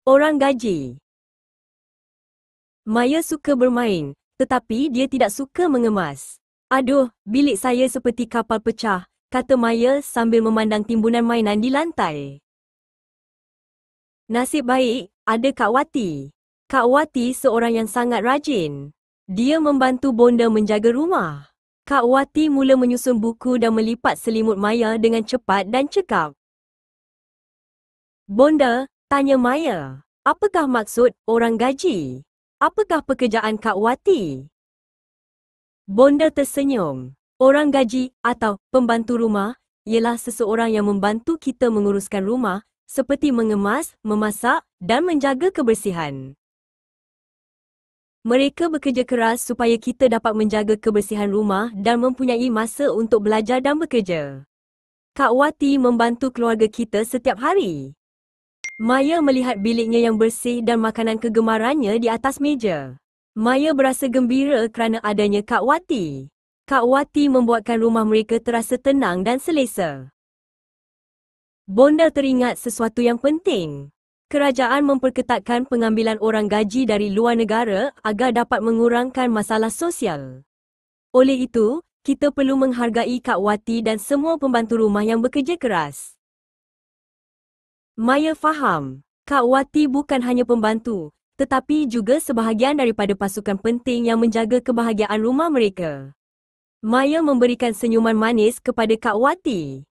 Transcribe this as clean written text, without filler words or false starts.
Orang gaji. Maya suka bermain, tetapi dia tidak suka mengemas. Aduh, bilik saya seperti kapal pecah, kata Maya sambil memandang timbunan mainan di lantai. Nasib baik, ada Kak Wati. Kak Wati seorang yang sangat rajin. Dia membantu bonda menjaga rumah. Kak Wati mula menyusun buku dan melipat selimut Maya dengan cepat dan cekap. Bonda, tanya Maya, apakah maksud orang gaji? Apakah pekerjaan Kak Wati? Bonda tersenyum. Orang gaji atau pembantu rumah ialah seseorang yang membantu kita menguruskan rumah seperti mengemas, memasak dan menjaga kebersihan. Mereka bekerja keras supaya kita dapat menjaga kebersihan rumah dan mempunyai masa untuk belajar dan bekerja. Kak Wati membantu keluarga kita setiap hari. Maya melihat biliknya yang bersih dan makanan kegemarannya di atas meja. Maya berasa gembira kerana adanya Kak Wati. Kak Wati membuatkan rumah mereka terasa tenang dan selesa. Bonda teringat sesuatu yang penting. Kerajaan memperketatkan pengambilan orang gaji dari luar negara agar dapat mengurangkan masalah sosial. Oleh itu, kita perlu menghargai Kak Wati dan semua pembantu rumah yang bekerja keras. Maya faham, Kak Wati bukan hanya pembantu, tetapi juga sebahagian daripada pasukan penting yang menjaga kebahagiaan rumah mereka. Maya memberikan senyuman manis kepada Kak Wati.